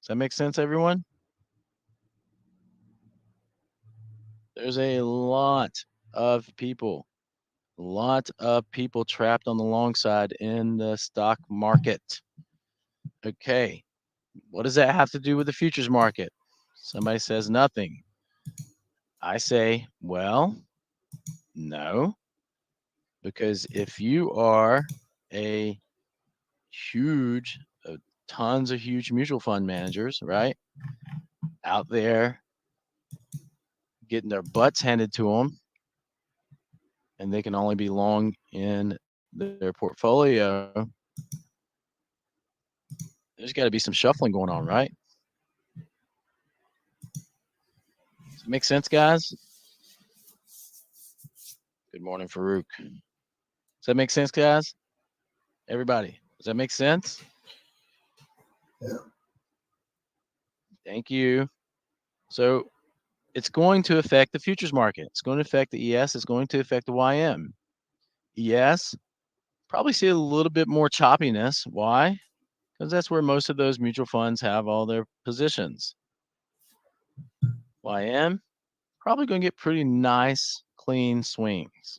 Does that make sense, everyone? There's a lot of people trapped on the long side in the stock market. Okay. What does that have to do with the futures market? Somebody says nothing. I say, well, no, because if you are a huge, tons of huge mutual fund managers, right, out there getting their butts handed to them, and they can only be long in their portfolio, there's got to be some shuffling going on, right? Does it make sense, guys? Good morning, Farouk. Does that make sense, guys? Everybody, does that make sense? Yeah. Thank you. So it's going to affect the futures market. It's going to affect the ES. It's going to affect the YM. ES, probably see a little bit more choppiness. Why? Because that's where most of those mutual funds have all their positions. YM, probably going to get pretty nice, clean swings.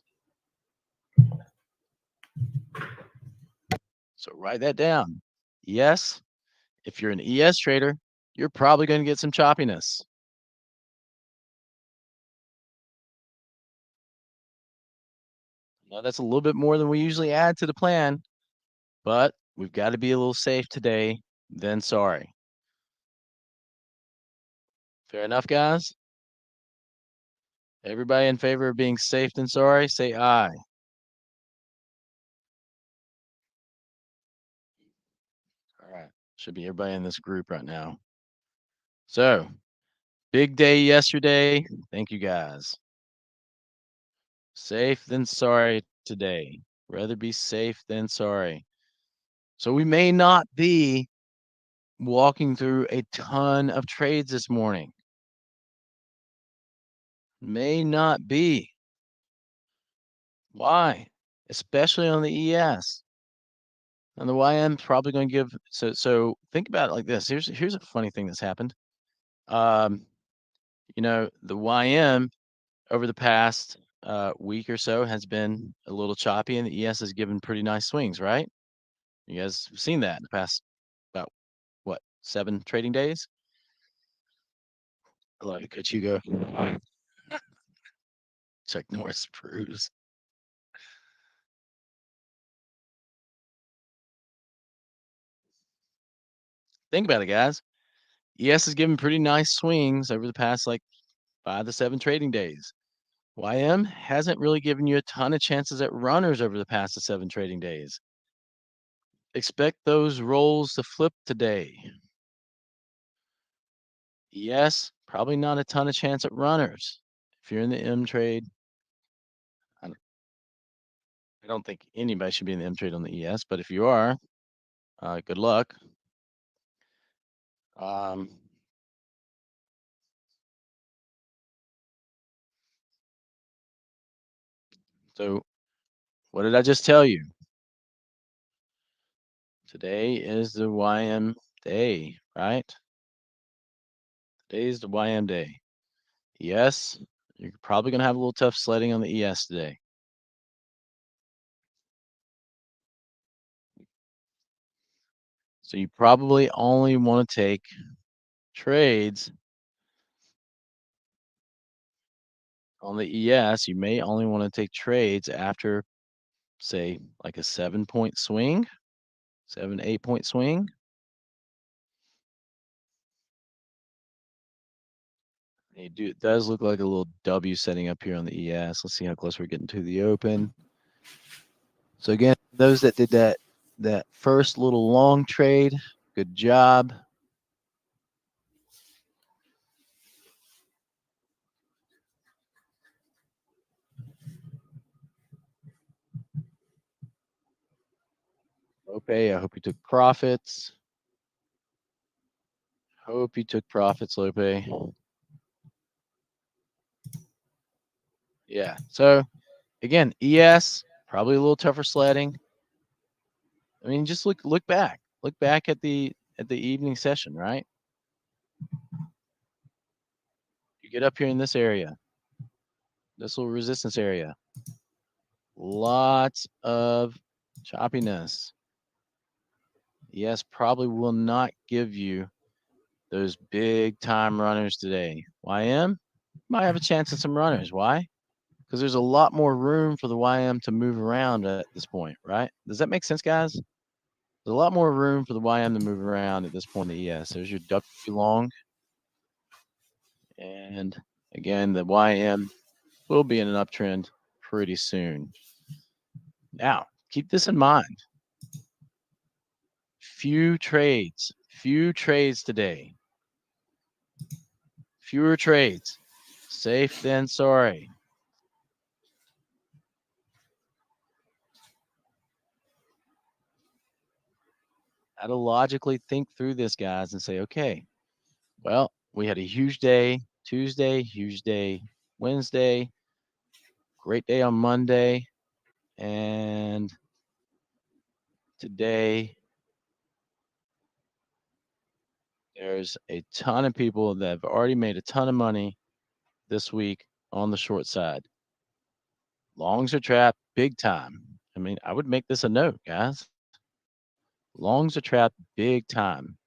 So write that down. ES, if you're an ES trader, you're probably going to get some choppiness. Now, that's a little bit more than we usually add to the plan, but we've got to be a little safe today than sorry. Fair enough, guys? Everybody in favor of being safe than sorry, say aye. All right. Should be everybody in this group right now. So, big day yesterday. Thank you, guys. Safe than sorry today. Rather be safe than sorry. So, we may not be walking through a ton of trades this morning. May not be. Why? Especially on the ES. And the YM probably going to give. So think about it like this. Here's a funny thing that's happened. Um, the YM over the past week or so has been a little choppy, and the ES has given pretty nice swings, right? You guys have seen that in the past about what 7 trading days. I love it, Coach Hugo. Chuck Norris proves. Think about it, guys. ES has given pretty nice swings over the past like 5 to 7 trading days. YM hasn't really given you a ton of chances at runners over the past 7 trading days. Expect those rolls to flip today. Yes, probably not a ton of chance at runners. If you're in the M trade, I don't think anybody should be in the M trade on the ES, but if you are, good luck. Um, so, what did I just tell you? Today is the YM day, right? Today is the YM day. Yes, you're probably going to have a little tough sledding on the ES today. So you probably only want to take trades on the ES. You may only want to take trades after, say, like a 7-point swing, 7, 8-point swing. It does look like a little W setting up here on the ES. Let's see how close we're getting to the open. So again, those that did that first little long trade, good job. Okay, I hope you took profits. Hope you took profits, Lope. Yeah. So again, ES probably a little tougher sledding. I mean, just look back. Look back at the evening session, right? You get up here in this area, this little resistance area, lots of choppiness. Yes, probably will not give you those big time runners today. YM might have a chance at some runners. Why? Because there's a lot more room for the YM to move around at this point, right? Does that make sense, guys? There's a lot more room for the YM to move around at this point in the ES. There's your W long. And again, the YM will be in an uptrend pretty soon. Now, keep this in mind. Few trades today. Fewer trades. Safe than sorry. How to logically think through this, guys, and say, okay, well, we had a huge day Tuesday, huge day Wednesday, great day on Monday, and today there's a ton of people that have already made a ton of money this week on the short side. Longs are trapped big time. I mean, I would make this a note, guys. Longs are trapped big time.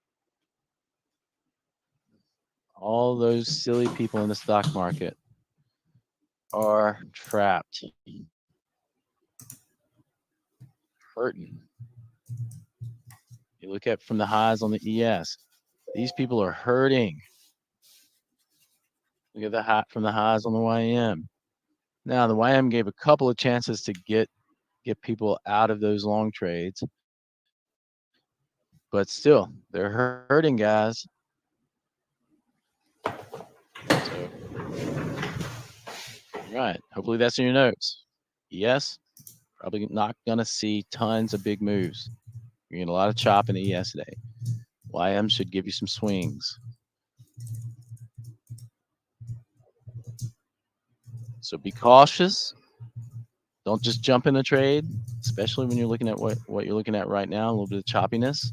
All those silly people in the stock market are trapped. Hurting. You look at from the highs on the ES. These people are hurting. Look at the high from the highs on the YM. Now the YM gave a couple of chances to get people out of those long trades, but still they're hurting, guys. So, right. Hopefully that's in your notes. ES, probably not gonna see tons of big moves. You're getting a lot of chop in the ES today. YM should give you some swings. So be cautious. Don't just jump in a trade, especially when you're looking at what you're looking at right now, a little bit of choppiness.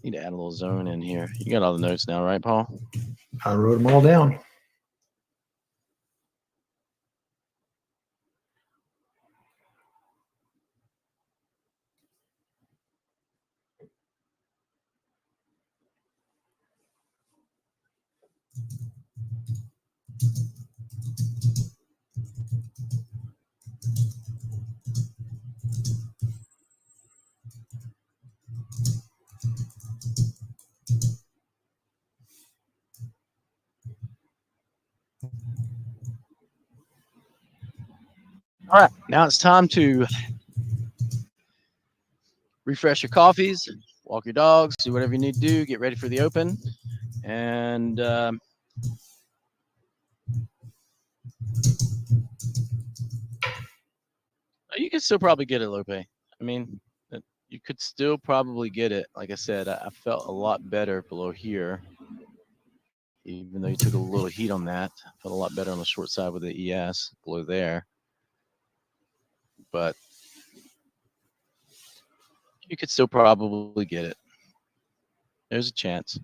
Need to add a little zone in here. You got all the notes now, right, Paul? I wrote them all down. All right, now it's time to refresh your coffees, walk your dogs, do whatever you need to do, get ready for the open. And you can still probably get it, Lope. I mean, you could still probably get it. Like I said, I felt a lot better below here. Even though you took a little heat on that, I felt a lot better on the short side with the ES below there. But you could still probably get it. There's a chance.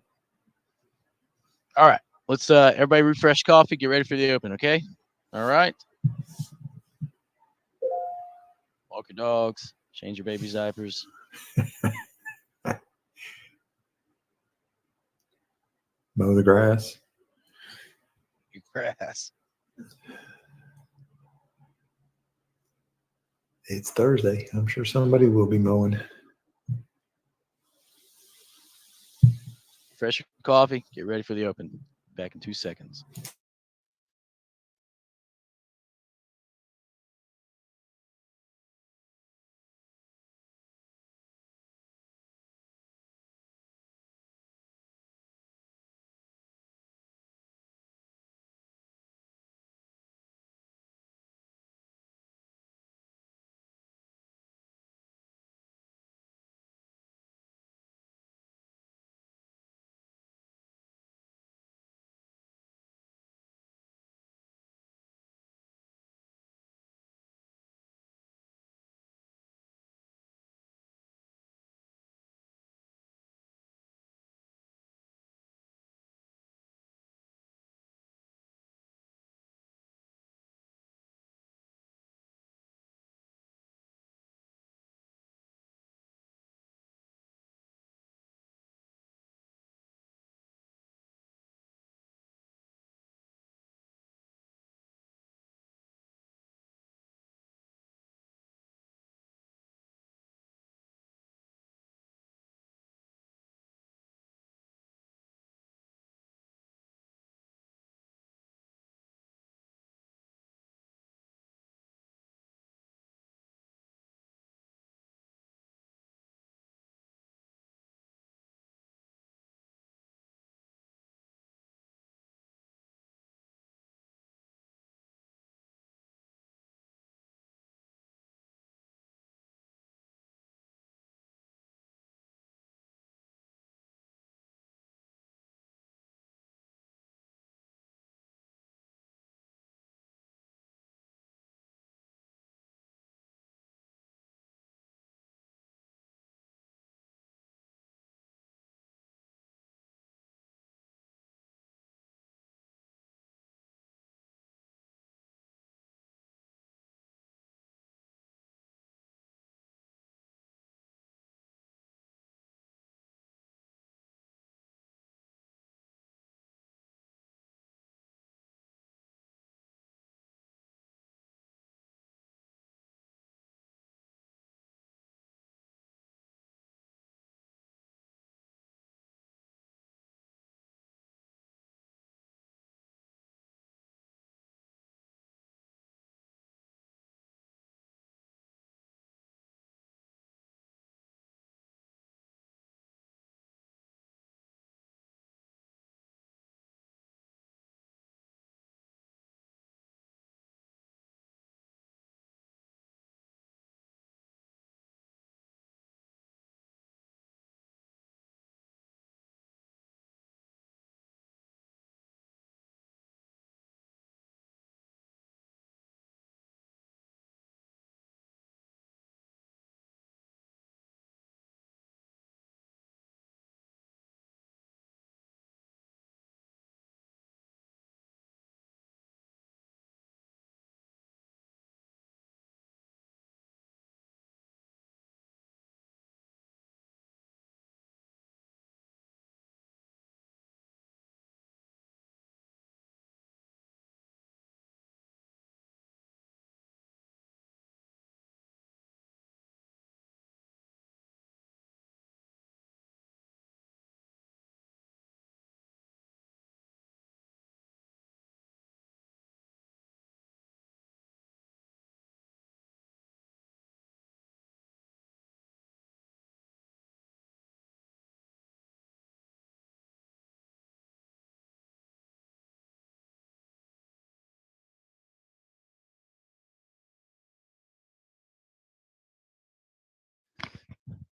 All right, let's everybody refresh coffee, get ready for the open, okay? All right. Walk your dogs, change your baby's diapers. Mow the grass. Your grass. It's Thursday. I'm sure somebody will be mowing. Refresh your coffee, get ready for the open. Back in 2 seconds.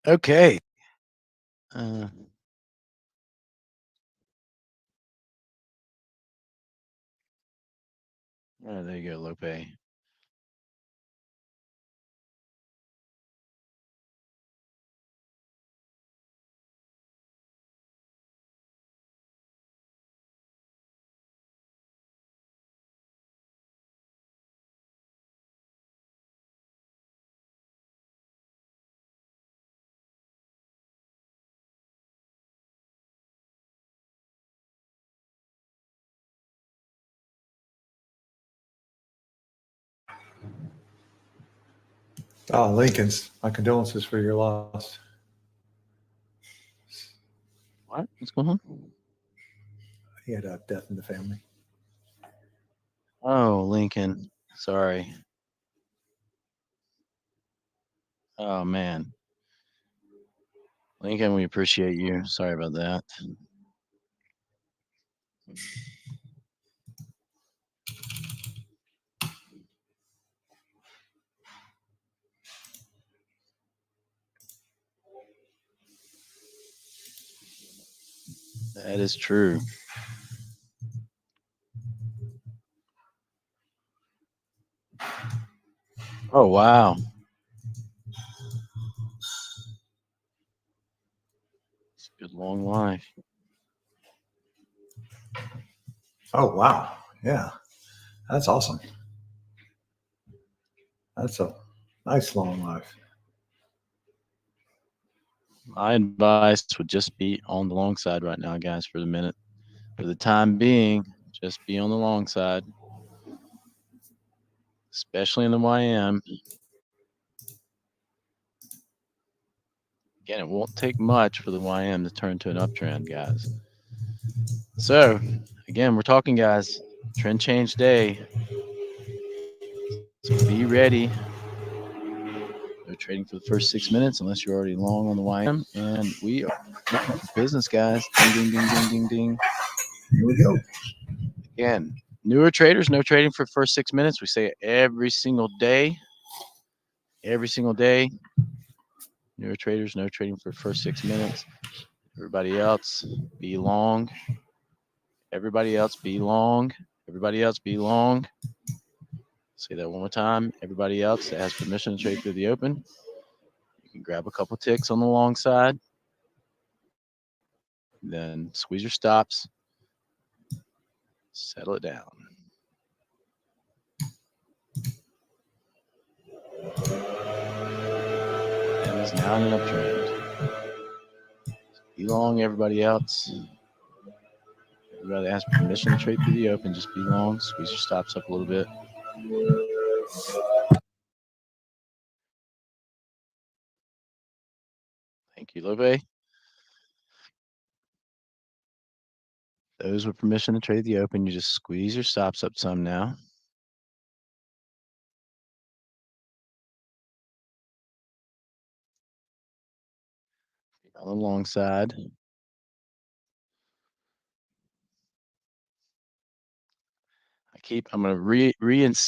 Okay. Uh, there you go, Lope. Oh, Lincoln's. My condolences for your loss. What? What's going on? He had a death in the family. Oh, Lincoln. Sorry. Oh, man. Lincoln, we appreciate you. Sorry about that. That is true. Oh, wow. It's a good long life. Oh, wow. Yeah. That's awesome. That's a nice long life. My advice would just be on the long side right now, guys, for the minute. For the time being, just be on the long side, especially in the YM. Again, it won't take much for the YM to turn to an uptrend, guys. So, again, we're talking, guys, trend change day. So be ready. No trading for the first 6 minutes unless you're already long on the YM. And we are looking for business, guys. Ding, ding, ding, ding, ding, ding. Here we go. Again, newer traders, no trading for the first 6 minutes. We say it every single day. Every single day. Newer traders, no trading for the first 6 minutes. Everybody else, be long. Everybody else, be long. Everybody else, be long. Say that one more time. Everybody else that has permission to trade through the open, you can grab a couple ticks on the long side. Then squeeze your stops. Settle it down. And it's now in an uptrend. Be long, everybody else. Everybody that has permission to trade through the open, just be long. Squeeze your stops up a little bit. Thank you, Lobe. Those with permission to trade the open, you just squeeze your stops up some now. On the long side. I'm going to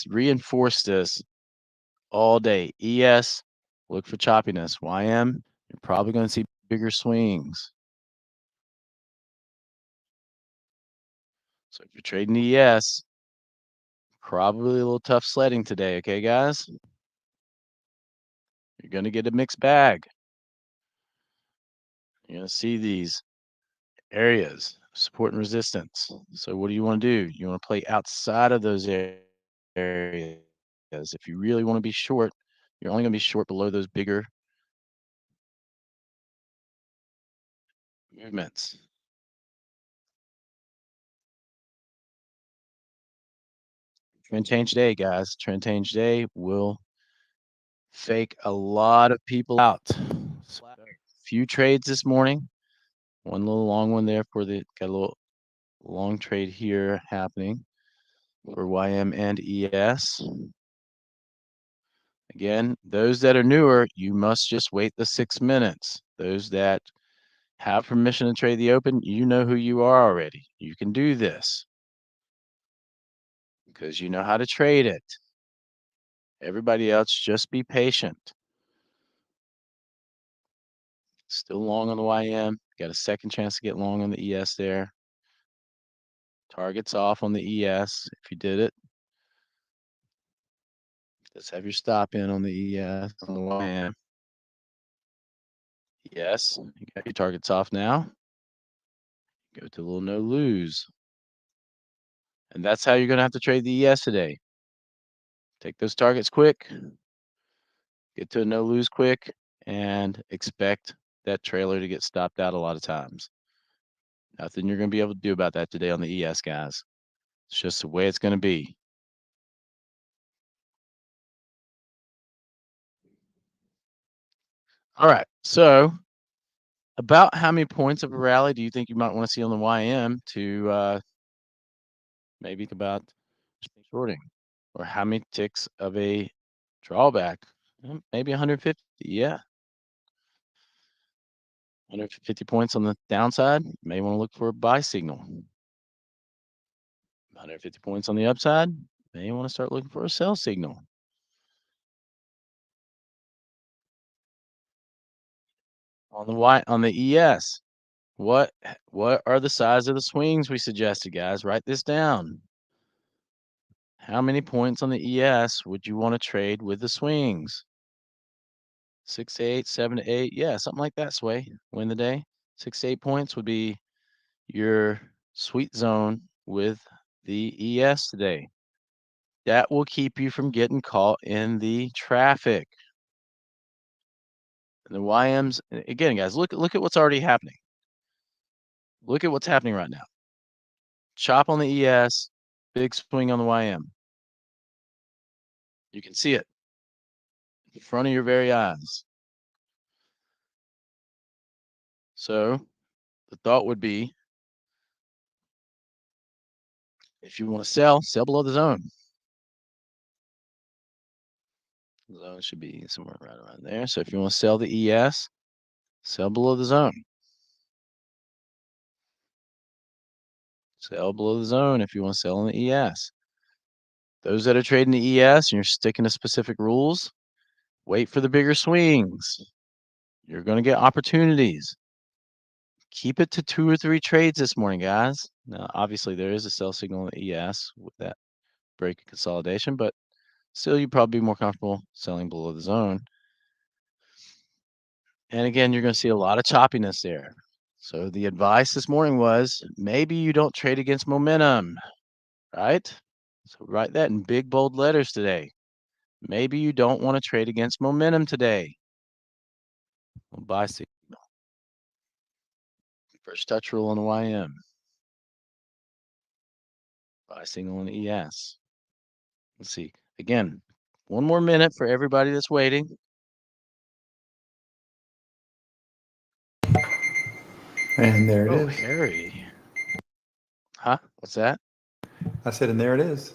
reinforce this all day. ES, look for choppiness. YM, you're probably going to see bigger swings. So if you're trading ES, probably a little tough sledding today, okay, guys? You're going to get a mixed bag. You're going to see these areas, support and resistance. So what do you want to do? You want to play outside of those areas. If you really want to be short, you're only going to be short below those bigger movements. Trend change day, guys. Trend change day will fake a lot of people out. Few trades this morning. One little long one there for got a little long trade here happening for YM and ES. Again, those that are newer, you must just wait the 6 minutes. Those that have permission to trade the open, you know who you are already. You can do this because you know how to trade it. Everybody else, just be patient. Still long on the YM. Got a second chance to get long on the ES there. Targets off on the ES if you did it. Just have your stop in on the ES on the YM. Yes, you got your targets off now. Go to a little no lose. And that's how you're going to have to trade the ES today. Take those targets quick, get to a no lose quick, and expect that trailer to get stopped out a lot of times. Nothing you're going to be able to do about that today on the ES, guys. It's just the way it's going to be. All right. So, about how many points of a rally do you think you might want to see on the YM to maybe think about shorting? Or how many ticks of a drawback? Maybe 150. Yeah. 150 points on the downside. You may want to look for a buy signal. 150 points on the upside. May want to start looking for a sell signal. On the ES, what are the size of the swings we suggested, guys? Write this down. How many points on the ES would you want to trade with the swings? 6 to 8, 7 to 8, yeah, something like that. Sway win the day. 6 to 8 points would be your sweet zone with the ES today. That will keep you from getting caught in the traffic. And the YMs, again, guys, look at what's already happening. Look at what's happening right now. Chop on the ES, big swing on the YM. You can see it in front of your very eyes. So the thought would be, if you want to sell below the zone. The zone should be somewhere right around there. So if you want to sell the ES, sell below the zone. Sell below the zone if you want to sell in the ES. Those that are trading the ES and you're sticking to specific rules, wait for the bigger swings. You're going to get opportunities. Keep it to 2 or 3 trades this morning, guys. Now, obviously, there is a sell signal in the ES with that break of consolidation, but still, you'd probably be more comfortable selling below the zone. And again, you're going to see a lot of choppiness there. So the advice this morning was maybe you don't trade against momentum, right? So write that in big, bold letters today. Maybe you don't want to trade against momentum today. We'll buy signal. First touch rule on the YM. Buy signal on the ES. Let's see. Again, one more minute for everybody that's waiting. And there it Oh, is. Harry. Huh? What's that? I said, and there it is.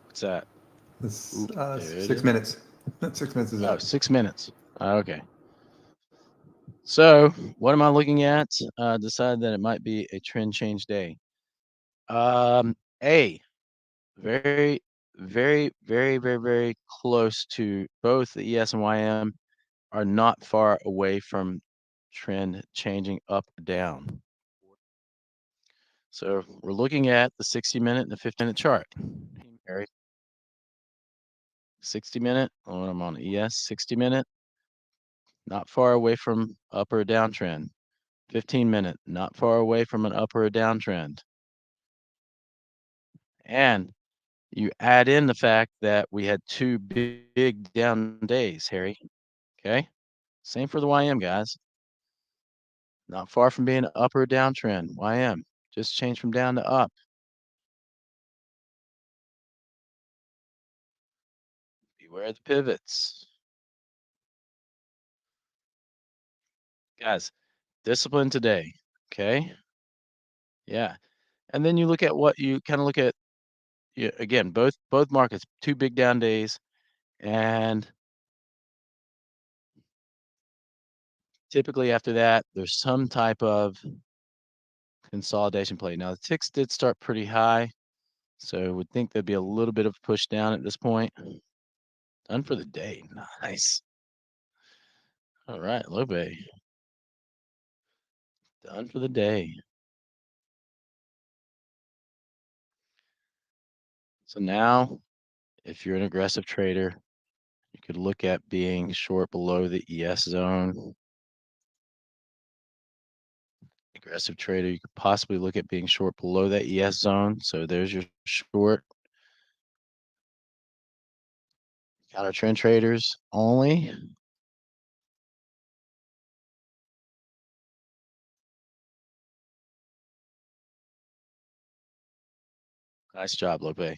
What's that? It's Ooh, there it 6 is. minutes. 6 minutes is Oh, up. 6 minutes. Okay. So what am I looking at? Decide that it might be a trend change day. A, very, very, very, very, very close to both the ES and YM are not far away from trend changing up or down. So we're looking at the 60-minute and the 50-minute chart. 60-minute, I'm on ES, 60-minute, not far away from up or downtrend. 15-minute, not far away from an up or a downtrend. And you add in the fact that we had 2 big down days, Harry. Okay? Same for the YM, guys. Not far from being an up or a downtrend. YM just changed from down to up. Beware the pivots. Guys, discipline today. Okay? Yeah. And then you look at what you kind of look at. Yeah, again, both markets, 2 big down days, and typically after that, there's some type of consolidation play. Now the ticks did start pretty high, so would think there'd be a little bit of push down at this point. Done for the day. Nice. All right, Lope. Done for the day. So now, if you're an aggressive trader, you could look at being short below the ES zone. Aggressive trader, you could possibly look at being short below that ES zone. So there's your short. Counter trend traders only. Nice job, Lope.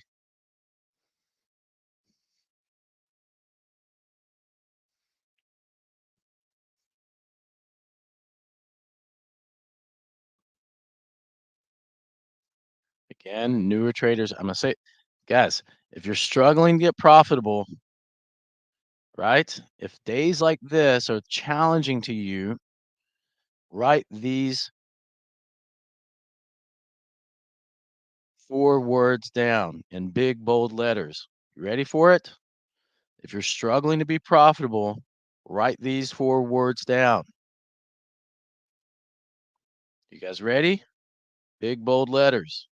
Again, newer traders, I'm going to say, guys, if you're struggling to get profitable, right? If days like this are challenging to you, write these 4 words down in big, bold letters. You ready for it? If you're struggling to be profitable, write these 4 words down. You guys ready? Big, bold letters.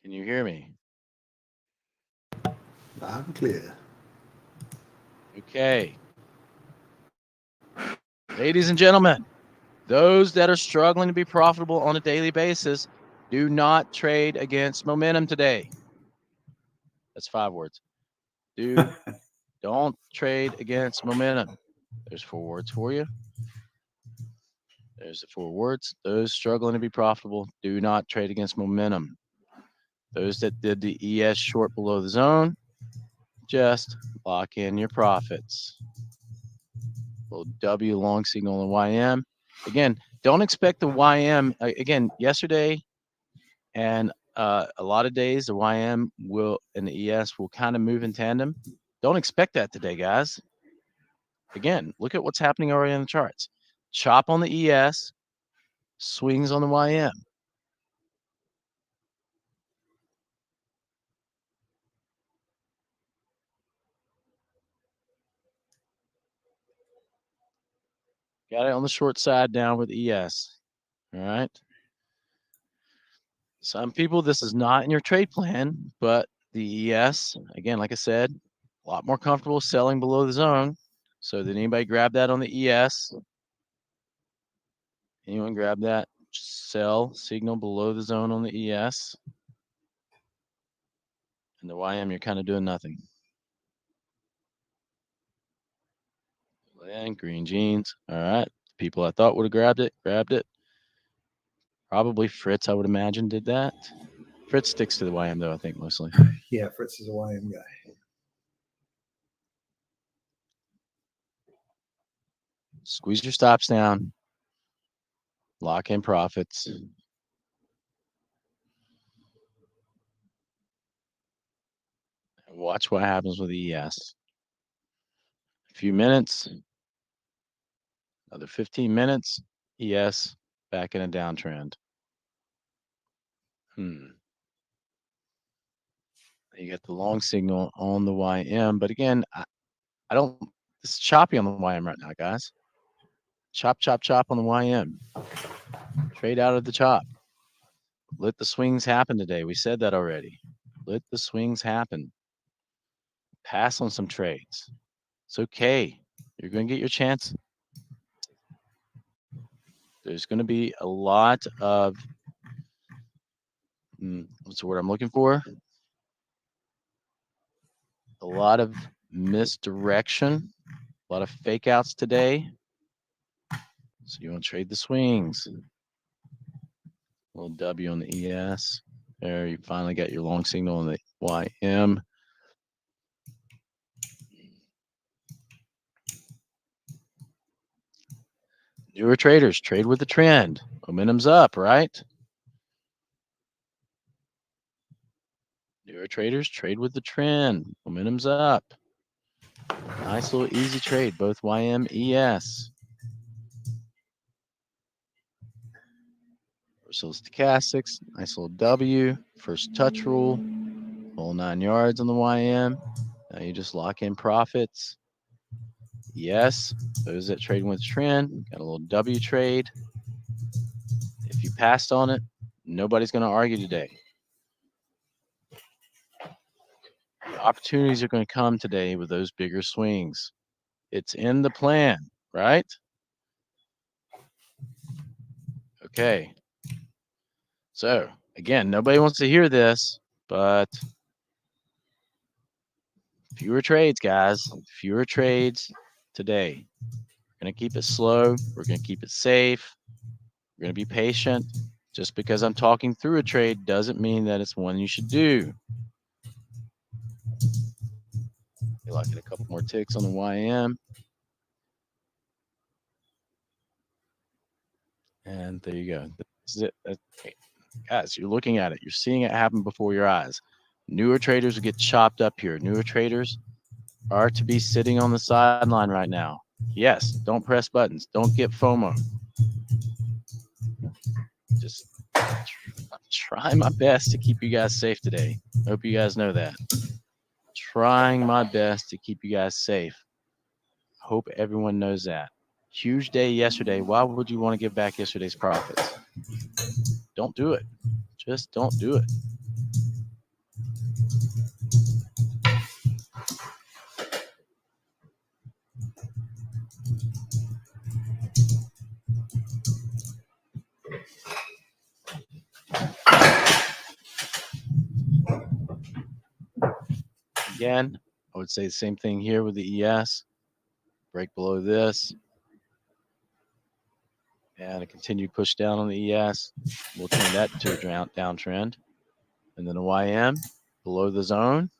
Can you hear me? Loud and clear. Okay. Ladies and gentlemen, those that are struggling to be profitable on a daily basis, do not trade against momentum today. That's 5 words. Don't trade against momentum. There's 4 words for you. There's the 4 words. Those struggling to be profitable, do not trade against momentum. Those that did the ES short below the zone, just lock in your profits. Little W long signal and YM. Again, don't expect the YM. Again, yesterday and a lot of days, the YM will and the ES will kind of move in tandem. Don't expect that today, guys. Again, look at what's happening already on the charts. Chop on the ES, swings on the YM. Got it on the short side down with ES. All right. Some people, this is not in your trade plan, but the ES, again, like I said, a lot more comfortable selling below the zone. So did anybody grab that on the ES? Anyone grab that sell signal below the zone on the ES? And the YM, you're kind of doing nothing. And green jeans. All right. People I thought would have grabbed it. Probably Fritz, I would imagine, did that. Fritz sticks to the YM, though, I think, mostly. Yeah, Fritz is a YM guy. Squeeze your stops down. Lock in profits. And watch what happens with the ES. A few minutes. Another 15 minutes. ES back in a downtrend. You get the long signal on the YM, but again, I don't. It's choppy on the YM right now, guys. Chop, chop, chop on the YM. Trade out of the chop. Let the swings happen today. We said that already. Let the swings happen. Pass on some trades. It's okay. You're going to get your chance. There's going to be a lot of what's the word I'm looking for? A lot of misdirection, a lot of fake outs today. So you want to trade the swings. A little W on the ES. There, you finally got your long signal on the YM. Newer traders, trade with the trend. Momentum's up, right? Newer traders, trade with the trend. Momentum's up. Nice little easy trade, both YM, ES. First little stochastics, nice little W. First touch rule, whole 9 yards on the YM. Now you just lock in profits. Yes, those that trade with trend got a little W trade. If you passed on it, nobody's going to argue today. The opportunities are going to come today with those bigger swings. It's in the plan, right? Okay. So, again, nobody wants to hear this, but fewer trades, guys. Fewer trades today. We're going to keep it slow. We're going to keep it safe. We're going to be patient. Just because I'm talking through a trade doesn't mean that it's one you should do. Feel like a couple more ticks on the YM. And there you go. This is it. Guys, you're looking at it. You're seeing it happen before your eyes. Newer traders will get chopped up here. Newer traders are to be sitting on the sideline right now. Yes, don't press buttons. Don't get FOMO. Just try my best to keep you guys safe today. Hope you guys know that. Trying my best to keep you guys safe. Hope everyone knows that. Huge day yesterday. Why would you want to give back yesterday's profits? Don't do it. Just don't do it. Again, I would say the same thing here with the ES. Break below this. And a continued push down on the ES. We'll turn that to a downtrend. And then a YM below the zone.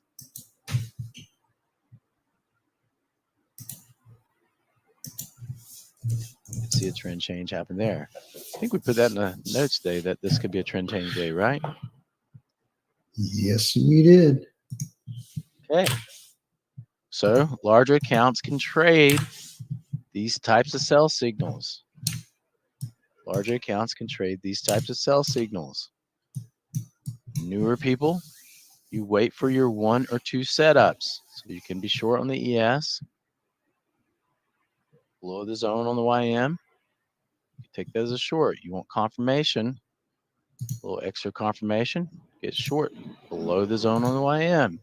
You can see a trend change happen there. I think we put that in the notes today that this could be a trend change day, right? Yes, we did. Okay. So larger accounts can trade these types of sell signals. Larger accounts can trade these types of sell signals. Newer people, you wait for your 1 or 2 setups. So you can be short on the ES. Below the zone on the YM. You take that as a short. You want confirmation. A little extra confirmation. Get short below the zone on the YM.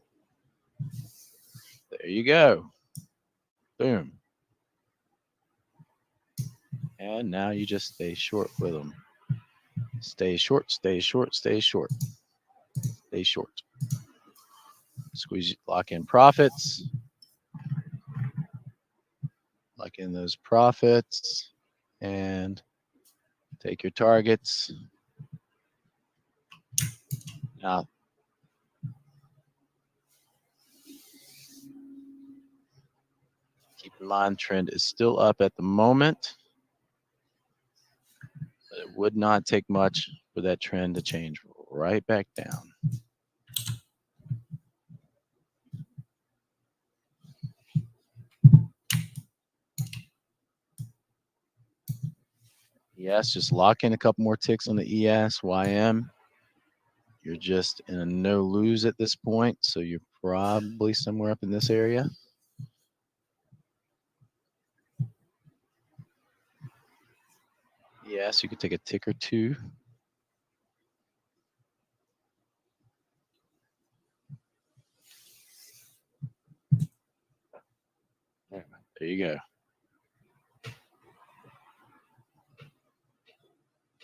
There you go. Boom. And now you just stay short with them. Stay short, stay short, stay short. Stay short. Squeeze, lock in profits. Lock in those profits. And take your targets. Now, keep in mind, trend is still up at the moment. But it would not take much for that trend to change right back down. Yes, just lock in a couple more ticks on the ES, YM. You're just in a no lose at this point, so you're probably somewhere up in this area. Yes, you could take a tick or two. There you go.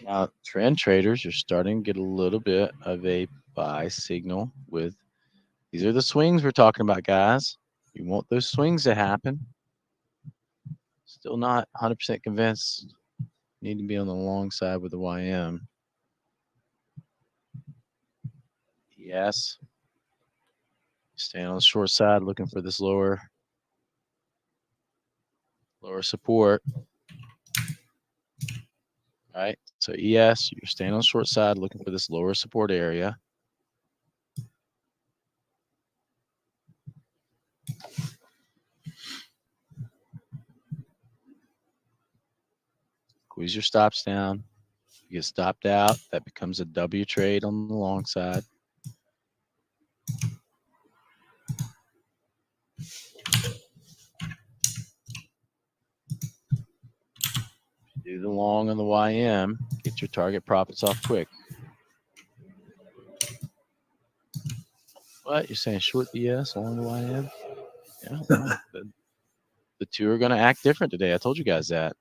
Now, trend traders, you're starting to get a little bit of a buy signal with, these are the swings we're talking about, guys. You want those swings to happen. Still not 100% convinced. Need to be on the long side with the YM. Yes. Staying on the short side, looking for this lower support. All right. So ES, you're staying on the short side, looking for this lower support area. Squeeze your stops down. You get stopped out. That becomes a W trade on the long side. Do the long on the YM. Get your target profits off quick. What? You're saying short the ES, long the YM? Yeah, well, the two are going to act different today. I told you guys that.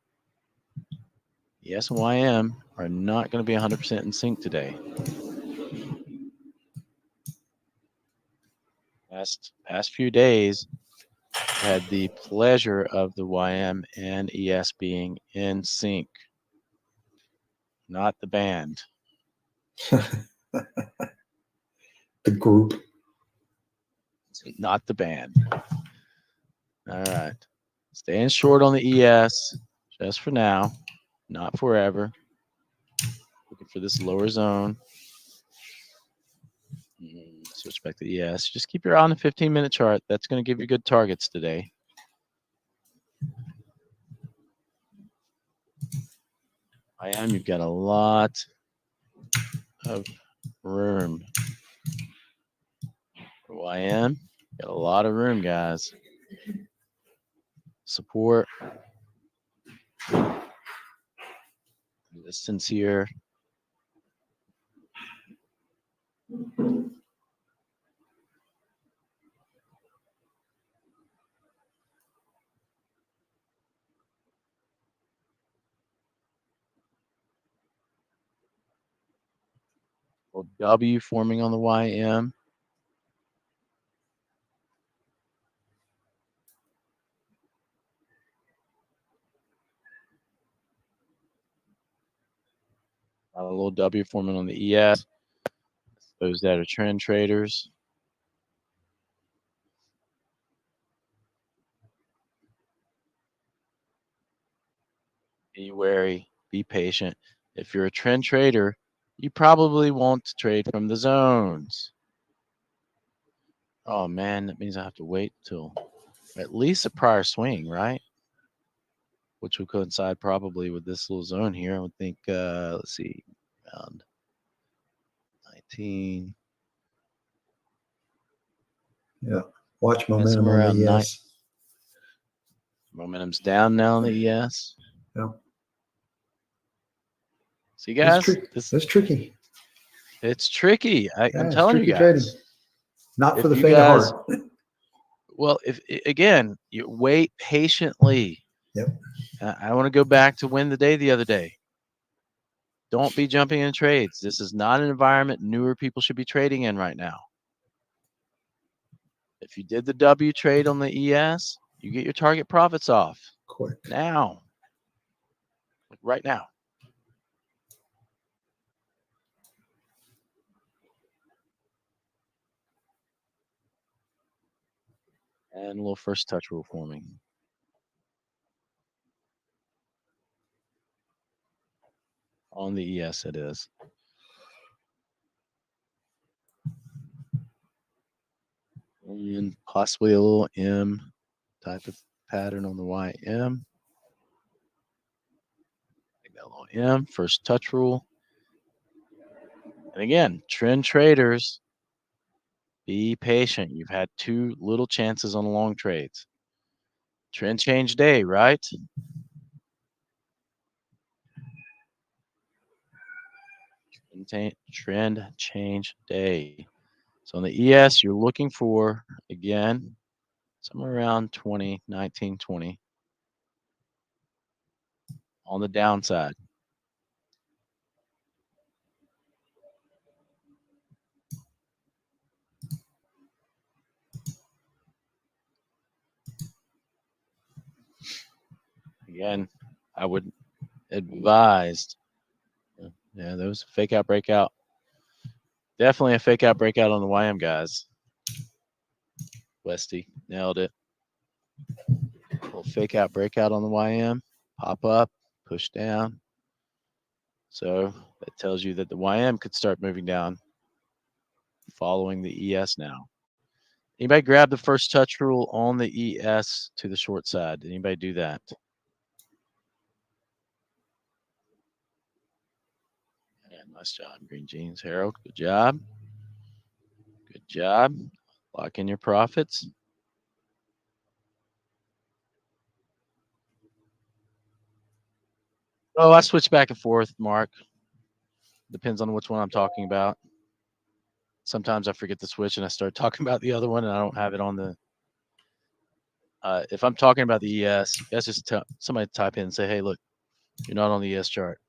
ES and YM are not going to be 100% in sync today. Past few days, I had the pleasure of the YM and ES being in sync, not the band. The group. Not the band. All right. Staying short on the ES just for now, not forever. Looking for this lower zone. Switch back to ES. Just keep your eye on the 15-minute chart. That's going to give you good targets today. IM, you've got a lot of room. For YM, got a lot of room, guys. Support. Resistance here. W forming on the YM. A little W forming on the ES. Those that are trend traders. Be wary, be patient. If you're a trend trader, you probably won't trade from the zones. Oh man, that means I have to wait till at least a prior swing, right? Which will coincide probably with this little zone here. I would think, let's see, around 19. Yeah. Watch momentum on around the ES. Momentum's down now on the ES. Yeah. See, guys, That's tricky. It's tricky. I'm It's telling tricky you guys. trading. Not If for the you faint guys- of heart. Well, if again, you wait patiently. Yep. I want to go back to win the day the other day. Don't be jumping in trades. This is not an environment newer people should be trading in right now. If you did the W trade on the ES, you get your target profits off. Quick. Now. Like right now. And a little first touch rule forming. On the ES it is. And possibly a little M type of pattern on the YM. Take that little M, first touch rule. And again, trend traders, be patient. You've had two little chances on the long trades. Trend change day, right? Trend change day. So on the ES, you're looking for, again, somewhere around 20, 19, 20 on the downside. Again, I would advise. Yeah, there was a fake out breakout. Definitely a fake out breakout on the YM, guys. Westy nailed it. A little fake out breakout on the YM. Pop up, push down. So that tells you that the YM could start moving down following the ES now. Anybody grab the first touch rule on the ES to the short side? Did anybody do that? Yeah, nice job, Green Jeans. Harold, good job. Good job. Lock in your profits. Oh, I switch back and forth, Mark. Depends on which one I'm talking about. Sometimes I forget to switch and I start talking about the other one and I don't have it on the. If I'm talking about the ES, guys, just somebody type in and say, "Hey, look, you're not on the ES chart."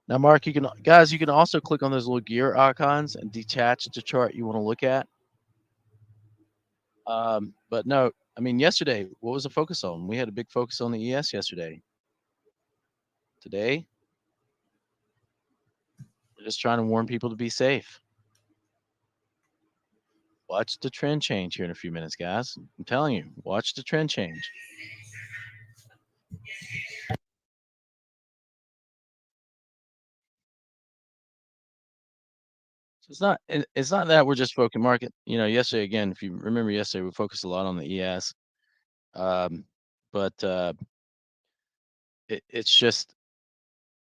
Now, Mark, you can also click on those little gear icons and detach the chart you want to look at. But no, I mean, yesterday, what was the focus on? We had a big focus on the ES yesterday. Today, we're just trying to warn people to be safe. Watch the trend change here in a few minutes, guys. I'm telling you, watch the trend change. So it's not that we're just focusing market. You know, yesterday again, if you remember yesterday, we focused a lot on the ES. But it's just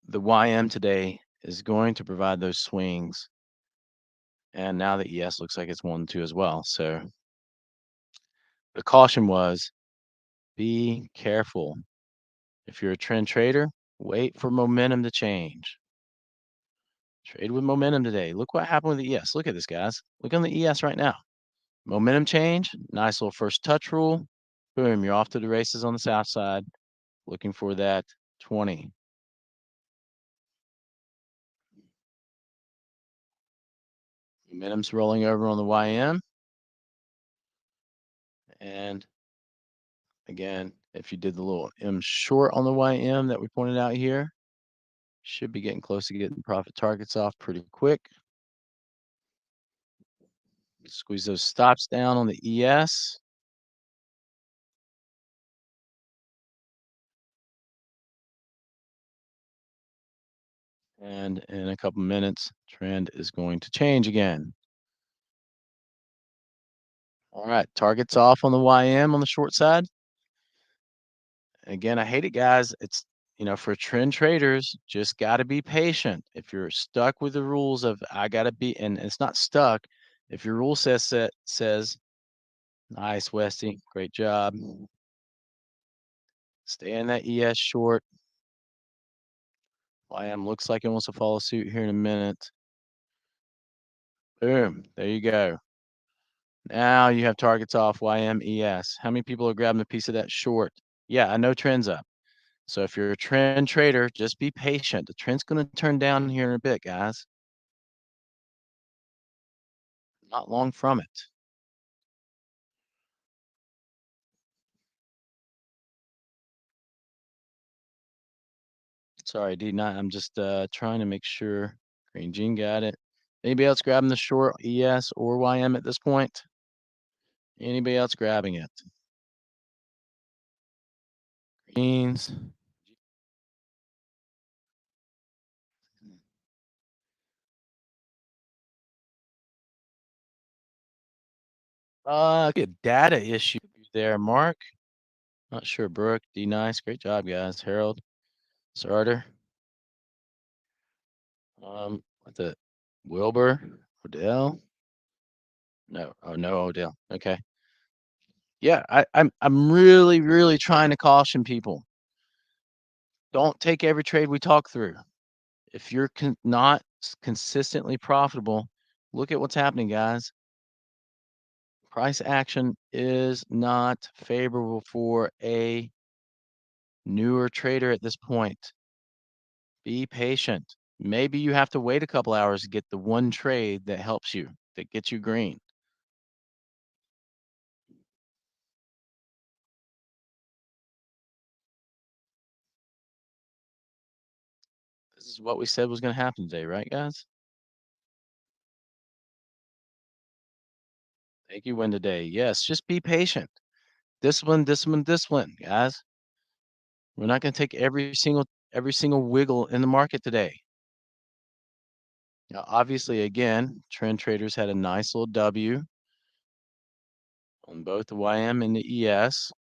the YM today is going to provide those swings. And now the ES looks like it's 1-2 as well. So the caution was be careful. If you're a trend trader, wait for momentum to change. Trade with momentum today. Look what happened with the ES. Look at this, guys. Look on the ES right now. Momentum change. Nice little first touch rule. Boom, you're off to the races on the south side. Looking for that 20. Momentum's rolling over on the YM. And again, if you did the little M short on the YM that we pointed out here, should be getting close to getting profit targets off pretty quick. Squeeze those stops down on the ES. And in a couple minutes, trend is going to change again. All right, targets off on the YM on the short side. Again, I hate it, guys. It's, you know, for trend traders, just got to be patient. If you're stuck with the rules of I got to be, and it's not stuck. If your rule says, nice, Westy, great job. Stay in that ES short. YM looks like it wants to follow suit here in a minute. Boom, there you go. Now you have targets off YM ES. How many people are grabbing a piece of that short? Yeah, I know trend's up. So if you're a trend trader, just be patient. The trend's going to turn down here in a bit, guys. Not long from it. Sorry, D9. I'm just trying to make sure. Green Gene got it. Anybody else grabbing the short ES or YM at this point? Anybody else grabbing it? Greens. Good data issue there, Mark. Not sure, Brooke. D nice. Great job, guys. Harold. Sarter. What the Wilbur? Odell? No. Oh no, Odell. Okay. Yeah, I'm really, really trying to caution people. Don't take every trade we talk through. If you're not consistently profitable, look at what's happening, guys. Price action is not favorable for a newer trader at this point. Be patient. Maybe you have to wait a couple hours to get the one trade that helps you, that gets you green. This is what we said was going to happen today, right, guys? Thank you, win today. Yes, just be patient. Discipline, discipline, discipline, guys. We're not going to take every single wiggle in the market today. Now, obviously, again, trend traders had a nice little W on both the YM and the ES.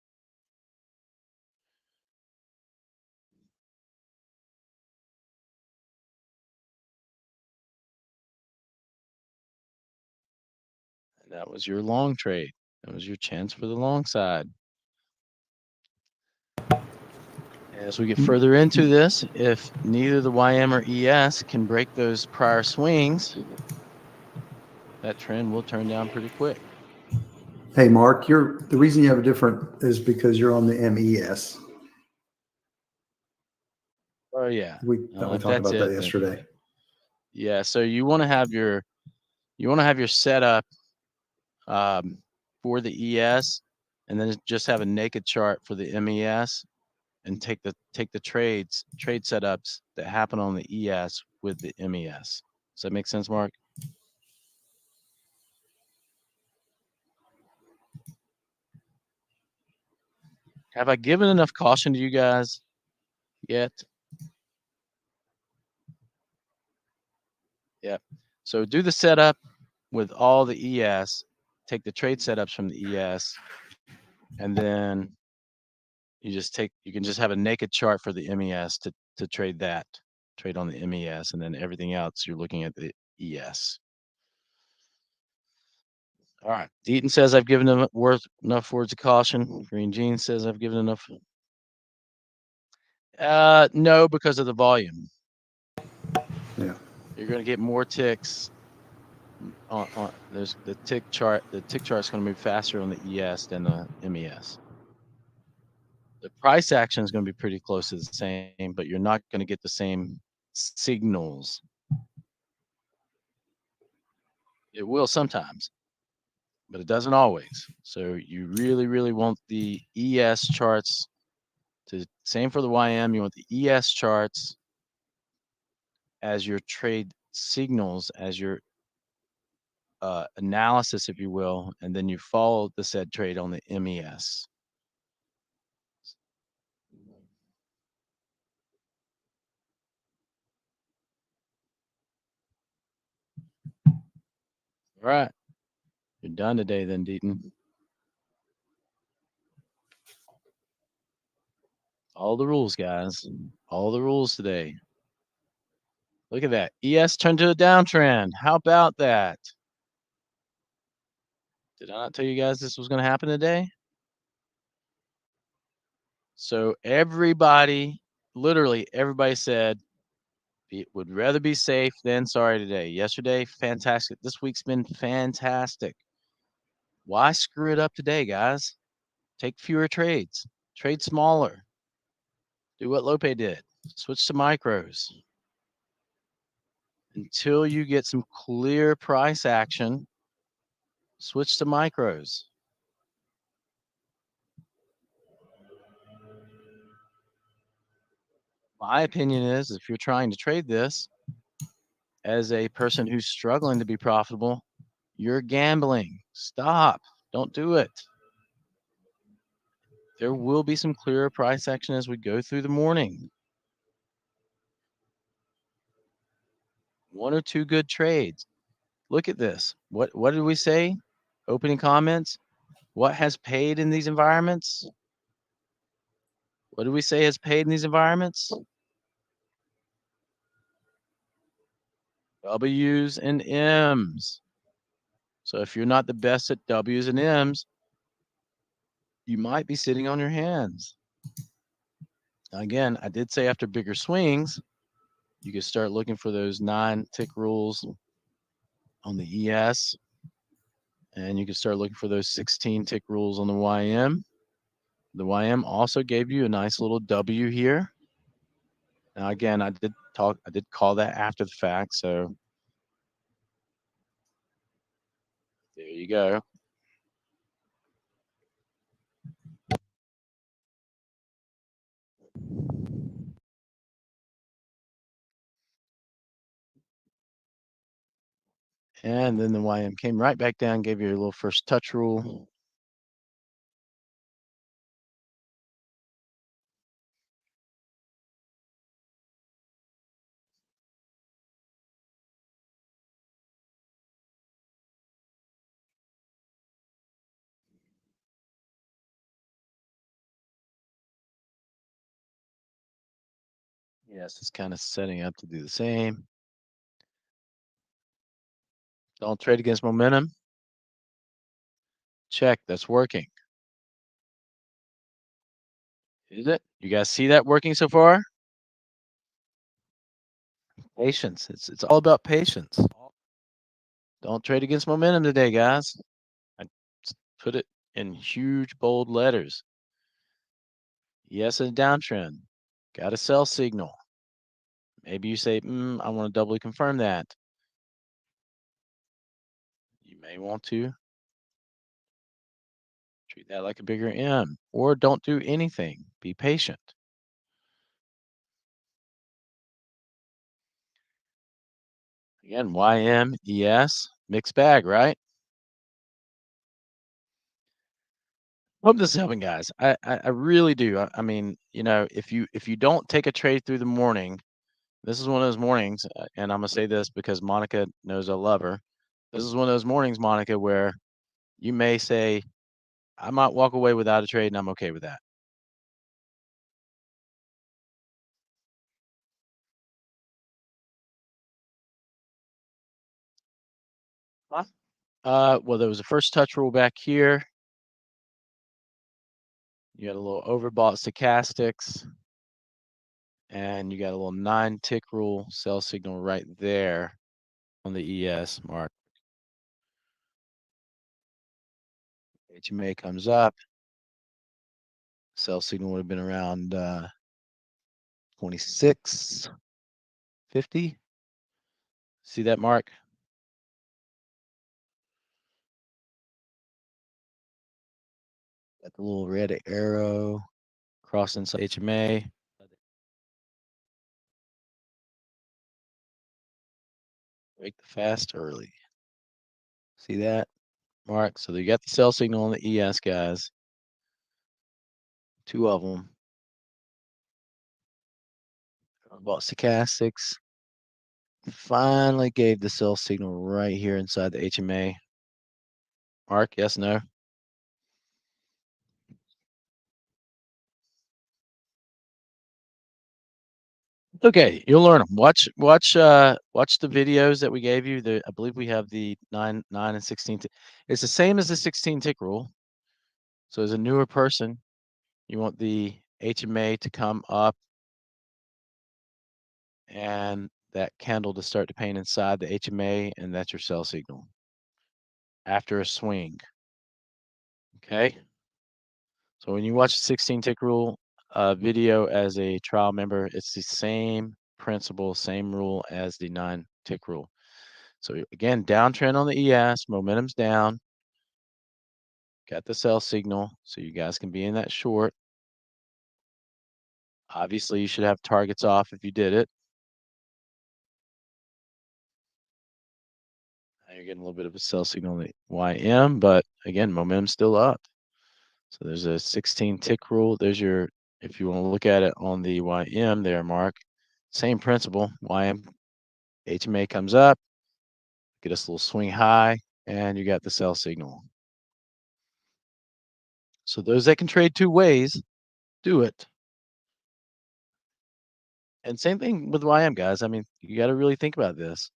And that was your long trade. That was your chance for the long side. As we get further into this, if neither the YM or ES can break those prior swings, that trend will turn down pretty quick. Hey, Mark, the reason you have a different is because you're on the MES. Oh yeah. We If talked that's about that it, then- yesterday. Yeah, so you want to have your setup for the ES, and then just have a naked chart for the MES, and take the trade setups that happen on the ES with the MES. Does that make sense, Mark? Have I given enough caution to you guys yet? Yeah. So do the setup with all the ES, take the trade setups from the ES, and then you can just have a naked chart for the MES to trade on the MES, and then everything else you're looking at the ES. All right. Deaton says I've given enough words of caution. Green Jean says I've given enough. No, because of the volume. Yeah. You're going to get more ticks there's the tick chart. The tick chart is going to move faster on the ES than the MES. The price action is going to be pretty close to the same, but you're not going to get the same signals. It will sometimes, but it doesn't always. So you really, really want the ES charts same for the YM. You want the ES charts as your trade signals, as your analysis, if you will, and then you follow the said trade on the MES. All right. You're done today then, Deaton. All the rules, guys. All the rules today. Look at that. ES turned to a downtrend. How about that? Did I not tell you guys this was going to happen today? So everybody, literally everybody said would rather be safe than sorry today. Yesterday, fantastic. This week's been fantastic. Why screw it up today, guys? Take fewer trades. Trade smaller. Do what Lope did. Switch to micros. Until you get some clear price action, switch to micros. My opinion is if you're trying to trade this as a person who's struggling to be profitable, you're gambling. Stop. Don't do it. There will be some clearer price action as we go through the morning. One or two good trades. Look at this. What did we say? Opening comments. What has paid in these environments? What do we say has paid in these environments? W's and M's. So if you're not the best at W's and M's, you might be sitting on your hands. Again, I did say after bigger swings, you can start looking for those 9 tick rules on the ES, and you can start looking for those 16 tick rules on the YM. The YM also gave you a nice little W here. Now, again, I did call that after the fact, so there you go. And then the YM came right back down, gave you a little first touch rule. Yes, it's kind of setting up to do the same. Don't trade against momentum. Check, that's working. Is it? You guys see that working so far? Patience. It's all about patience. Don't trade against momentum today, guys. I put it in huge bold letters. Yes, a downtrend. Got a sell signal. Maybe you say, I want to doubly confirm that. You may want to treat that like a bigger M, or don't do anything. Be patient. Again, YM, ES, mixed bag, right? Hope this is helping, guys. I really do. I mean, if you don't take a trade through the morning, this is one of those mornings, and I'm gonna say this because Monica knows I love her. This is one of those mornings, Monica, where you may say, I might walk away without a trade, and I'm okay with that. Well, there was a first touch rule back here. You got a little overbought stochastics, and you got a little 9 tick rule sell signal right there on the ES mark. HMA comes up. Sell signal would have been around 26.50. See that mark? Got the little red arrow crossing HMA. Break the fast early. See that mark? So you got the sell signal on the ES, guys. 2 of them. Bought stochastics. Finally gave the sell signal right here inside the HMA. Mark, yes, no? Okay, you'll learn them. Watch the videos that we gave you. I believe we have the 9 and 16. It's the same as the 16 tick rule. So as a newer person, you want the HMA to come up and that candle to start to paint inside the HMA, and that's your sell signal after a swing. Okay. So when you watch the 16 tick rule video as a trial member, it's the same principle, same rule as the 9 tick rule. So again, downtrend on the ES, momentum's down. Got the sell signal, so you guys can be in that short. Obviously, you should have targets off if you did it. Now you're getting a little bit of a sell signal on the YM, but again, momentum's still up. So there's a 16 tick rule. There's your, if you want to look at it on the YM there, Mark, same principle. YM, HMA comes up, get us a little swing high, and you got the sell signal. So those that can trade 2 ways, do it. And same thing with YM, guys. I mean, you got to really think about this.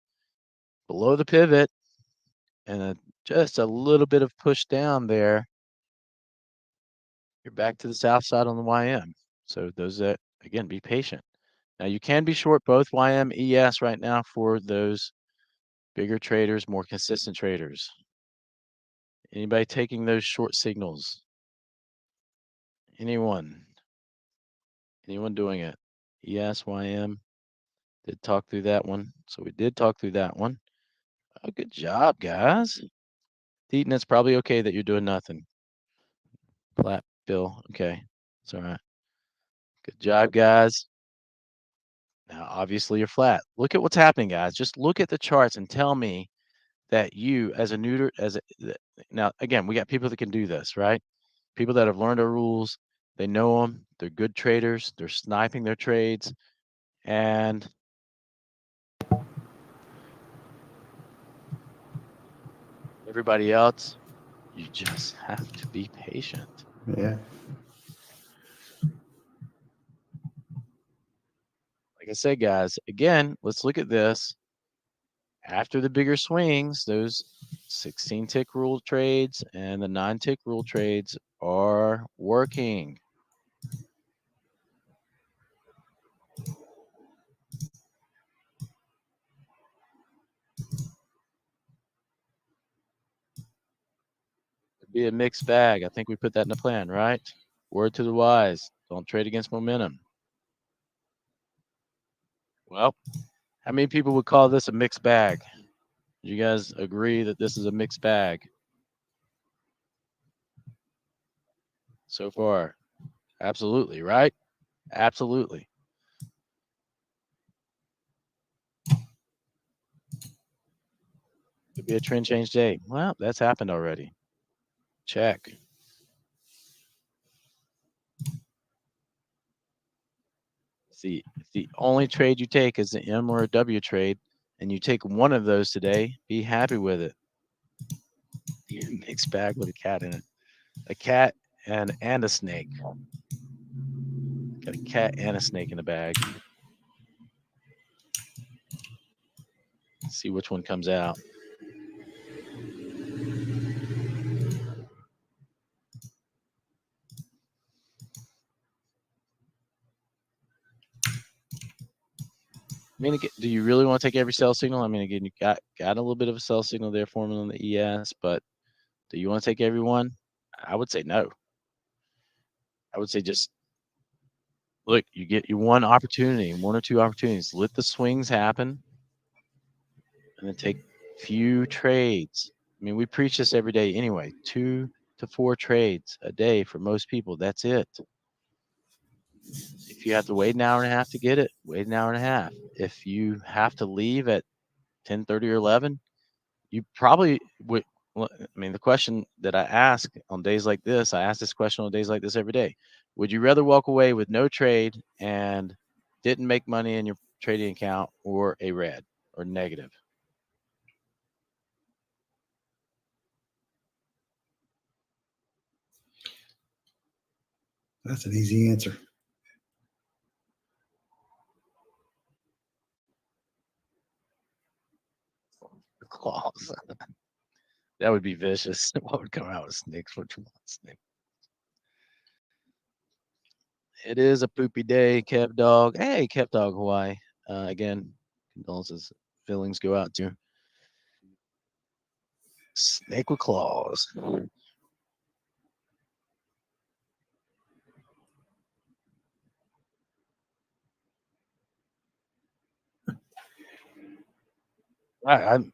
Below the pivot and just a little bit of push down there, you're back to the south side on the YM. So those that, again, be patient. Now you can be short both YM, ES right now for those bigger traders, more consistent traders. Anybody taking those short signals? Anyone? Anyone doing it? ES, YM. Did talk through that one. So we did talk through that one. Oh, good job, guys. Deaton, it's probably okay that you're doing nothing. Flat bill. Okay. It's all right. Good job, guys. Now, obviously, you're flat. Look at what's happening, guys. Just look at the charts and tell me that you, as a neuter, now, again, we got people that can do this, right? People that have learned our rules. They know them. They're good traders. They're sniping their trades. And everybody else, you just have to be patient. Yeah. Like I said, guys, again, let's look at this. After the bigger swings, those 16 tick rule trades and the 9 tick rule trades are working. Be a mixed bag. I think we put that in the plan, right? Word to the wise. Don't trade against momentum. Well, how many people would call this a mixed bag? Do you guys agree that this is a mixed bag so far? Absolutely, right? Absolutely. Could be a trend change day. Well, that's happened already. Check. See, if the only trade you take is an M or a W trade, and you take one of those today, be happy with it. Mixed bag with a cat in it. A cat and a snake. Got a cat and a snake in the bag. See which one comes out. I mean, do you really want to take every sell signal? I mean, again, you got a little bit of a sell signal there forming on the ES, but do you want to take every one? I would say no. I would say just look. You get you one opportunity, one or two opportunities. Let the swings happen, and then take few trades. I mean, we preach this every day anyway. 2 to 4 trades a day for most people. That's it. If you have to wait an hour and a half to get it, wait an hour and a half. If you have to leave at 10:30 or 11, you probably would. I mean, the question that I ask on days like this, I ask this question on days like this every day. Would you rather walk away with no trade and didn't make money in your trading account, or a red or negative? That's an easy answer. Claws. That would be vicious. What would come out with snakes? Which one? Snake. It is a poopy day, Kev Dog. Hey, Kev Dog Hawaii. Again, condolences, feelings go out to snake with claws.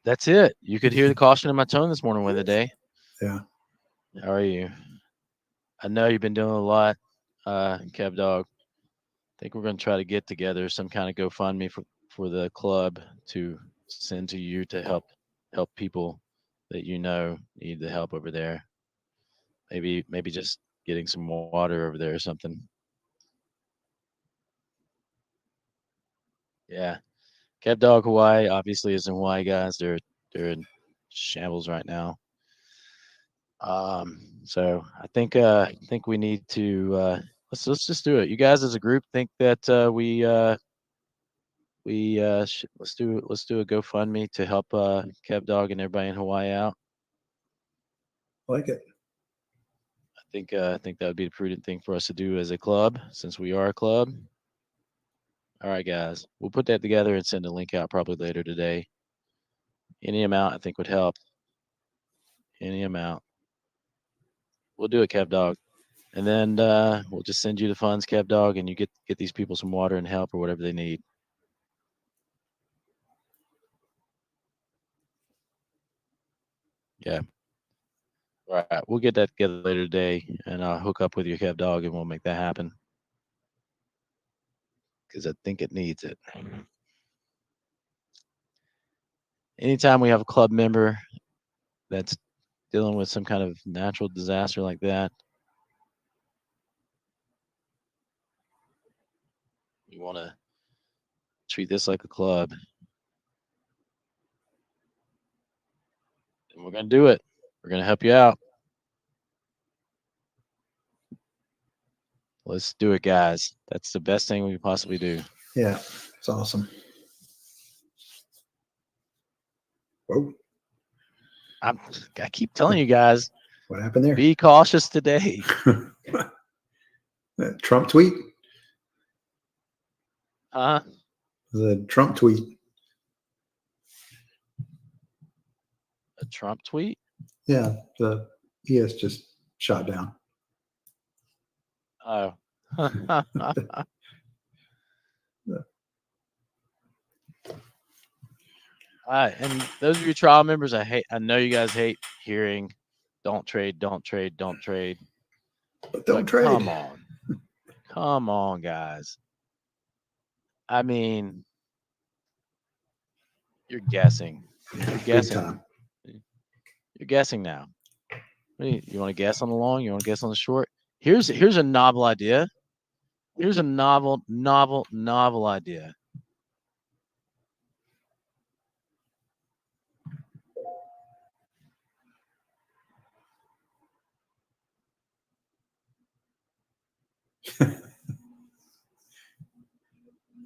That's it. You could hear the caution in my tone this morning with the day. Yeah. How are you? I know you've been doing a lot, Kev Dog. I think we're going to try to get together some kind of GoFundMe for the club to send to you to help people that you know need the help over there. Maybe just getting some water over there or something. Yeah. Kev Dog Hawaii obviously is in Hawaii, guys. They're in shambles right now. So I think we need to let's just do it. You guys as a group think that let's do a GoFundMe to help Kev Dog and everybody in Hawaii out. Like it. I think that would be the prudent thing for us to do as a club, since we are a club. All right, guys, we'll put that together and send a link out probably later today. Any amount I think would help. Any amount. We'll do it, Kev Dog. And then we'll just send you the funds, Kev Dog, and you get these people some water and help or whatever they need. Yeah. All right. We'll get that together later today, and I'll hook up with you, Kev Dog, and we'll make that happen. Because I think it needs it. Anytime we have a club member that's dealing with some kind of natural disaster like that, we want to treat this like a club. And we're going to do it. We're going to help you out. Let's do it, guys. That's the best thing we can possibly do. Yeah, it's awesome. Whoa. I keep telling you guys, What happened there? be cautious today. Trump tweet? The Trump tweet. A Trump tweet? Yeah, the ES just shot down. Oh. All right, and those of you trial members, I know you guys hate hearing, don't trade, don't trade, don't trade. But don't But trade. come on, guys. I mean, you're guessing. You're Big guessing. time. You're guessing now. You want to guess on the long? You want to guess on the short? Here's a novel idea. Here's a novel idea.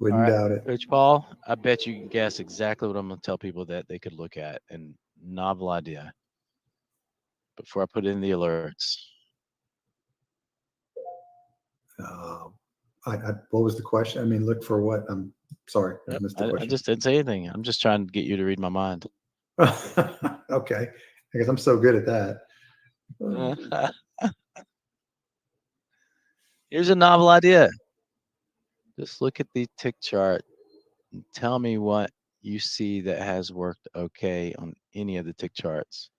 Wouldn't All right, doubt it. Coach Paul, I bet you can guess exactly what I'm going to tell people that they could look at. And novel idea. Before I put in the alerts. What was the question? I mean, look for what? I'm sorry, I missed the I question. just didn't say anything. I'm just trying to get you to read my mind. Okay, I guess I'm so good at that. Here's a novel idea. Just look at the tick chart and tell me what you see that has worked okay on any of the tick charts.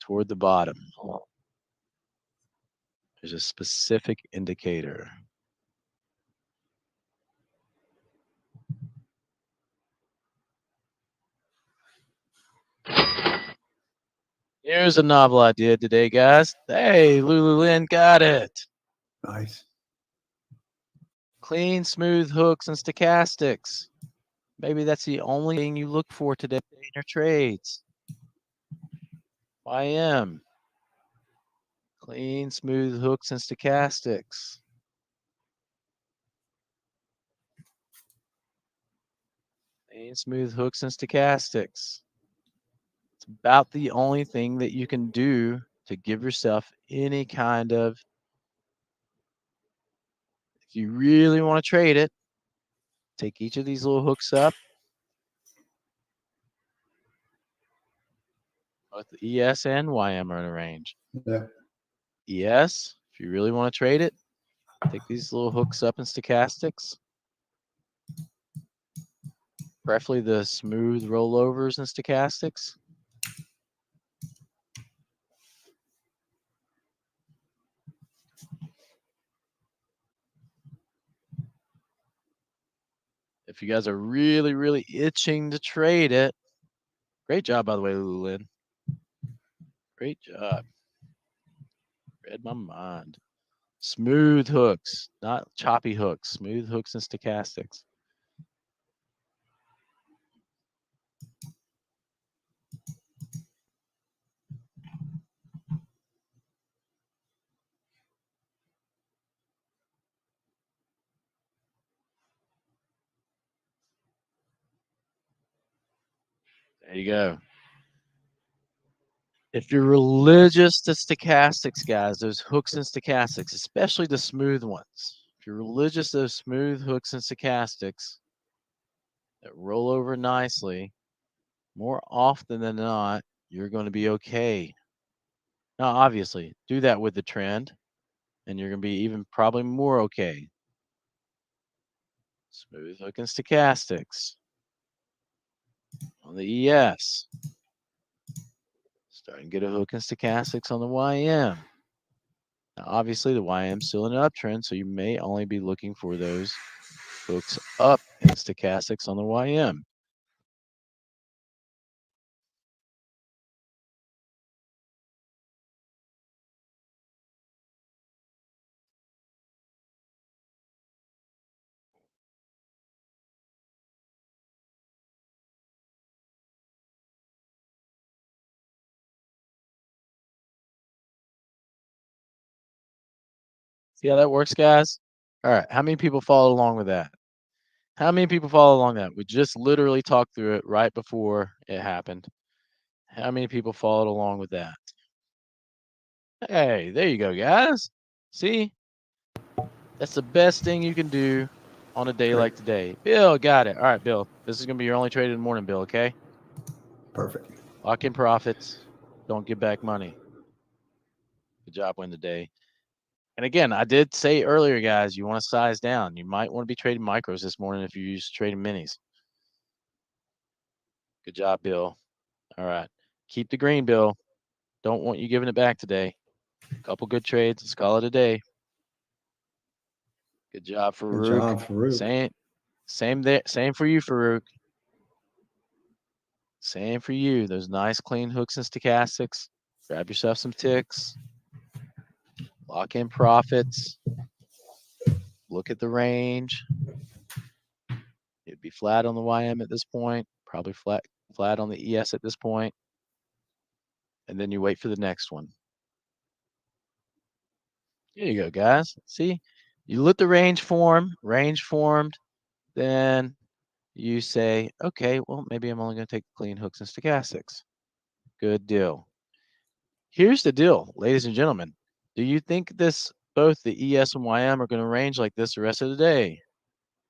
Toward the bottom, there's a specific indicator. Here's a novel idea today, guys. Hey, Lululin got it. Nice. Clean, smooth hooks and stochastics. Maybe that's the only thing you look for today in your trades. YM. Clean, smooth hooks and stochastics. Clean, smooth hooks and stochastics. It's about the only thing that you can do to give yourself any kind of, if you really want to trade it, take each of these little hooks up. Both the ES and YM are in a range. Yeah. ES, if you really want to trade it, take these little hooks up in stochastics. Preferably the smooth rollovers in stochastics. If you guys are really, really itching to trade it, great job, by the way, Lululin. Great job. Read my mind. Smooth hooks, not choppy hooks. Smooth hooks and stochastics. There you go. If you're religious to stochastics, guys, those hooks and stochastics, especially the smooth ones, if you're religious to those smooth hooks and stochastics that roll over nicely, more often than not, you're going to be okay. Now, obviously, do that with the trend, and you're going to be even probably more okay. Smooth hook and stochastics. On the ES. Starting to get a hook and stochastics on the YM. Now, obviously, the YM's still in an uptrend, so you may only be looking for those hooks up in stochastics on the YM. See how that works, guys? All right, how many people follow along with that? How many people follow along that? We just literally talked through it right before it happened. How many people followed along with that? Hey, there you go, guys. See? That's the best thing you can do on a day like today. Bill, got it. All right, Bill. This is going to be your only trade in the morning, Bill, okay? Perfect. Lock in profits. don't give back money. Good job win the day. And again, I did say earlier, guys, you want to size down. You might want to be trading micros this morning if you're used to trading minis. Good job, Bill. All right. Keep the green, Bill. Don't want you giving it back today. A couple good trades. Let's call it a day. Good job, Good Farouk. job, Farouk. Same for you, Farouk. Same for you. Those nice clean hooks and stochastics. Grab yourself some ticks. Lock in profits. Look at the range. It'd be flat on the YM at this point. Probably flat on the ES at this point. And then you wait for the next one. There you go, guys. See, you let the range formed, then you say, okay, well, maybe I'm only going to take clean hooks and stochastics. Good deal. Here's the deal, ladies and gentlemen. Do you think both the ES and YM are going to range like this the rest of the day?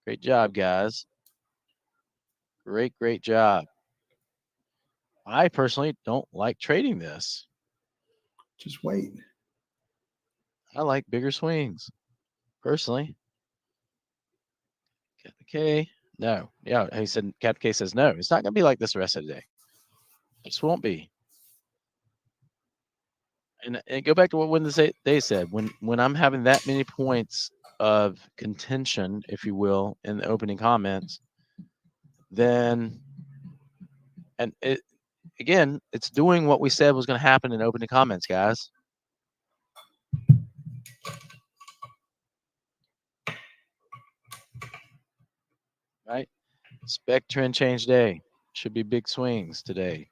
Great job, guys. Great job. I personally don't like trading this. Just wait. I like bigger swings, personally. Captain K, no. Yeah, he said, Captain K says no. It's not going to be like this the rest of the day. It just won't be. And go back to what they said. When I'm having that many points of contention, if you will, in the opening comments, then again, it's doing what we said was going to happen in opening comments, guys. Right? Spec trend change day. Should be big swings today.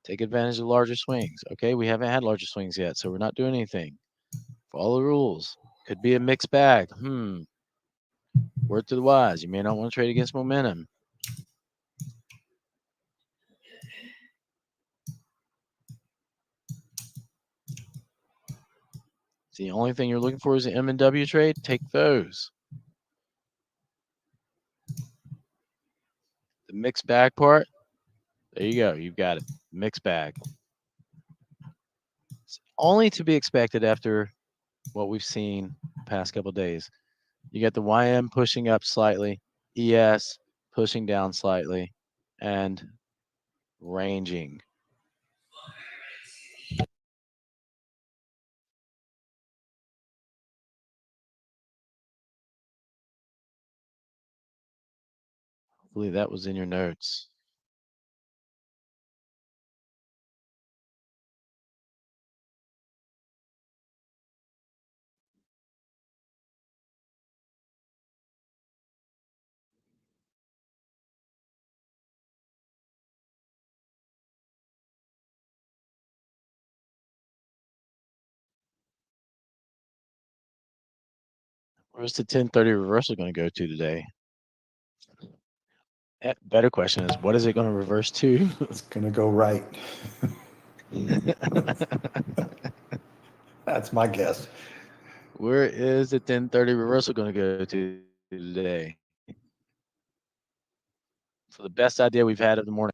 Take advantage of larger swings. Okay, we haven't had larger swings yet, so we're not doing anything. Follow the rules. Could be a mixed bag. Word to the wise. You may not want to trade against momentum. The only thing you're looking for is an M&W trade. Take those. The mixed bag part. There you go. You've got it. Mixed bag. It's only to be expected after what we've seen the past couple of days. You got the YM pushing up slightly, ES pushing down slightly, and ranging. Hopefully that was in your notes. Where's the 1030 reversal going to go to today? Better question is, what is it going to reverse to? It's going to go right. That's my guess. Where is the 1030 reversal going to go to today? So the best idea we've had of the morning.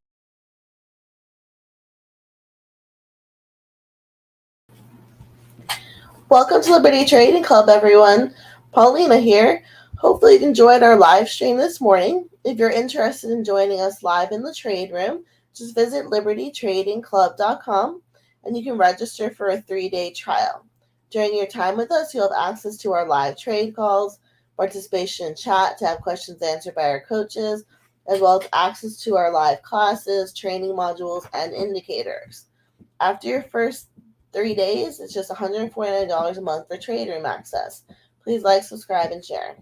Welcome to Liberty Trading Club, everyone. Paulina here. Hopefully you enjoyed our live stream this morning. If you're interested in joining us live in the trade room, just visit libertytradingclub.com and you can register for a 3-day trial. During your time with us, you'll have access to our live trade calls, participation in chat to have questions answered by our coaches, as well as access to our live classes, training modules, and indicators. After your first 3 days, it's just $149 a month for trade room access. Please like, subscribe, and share.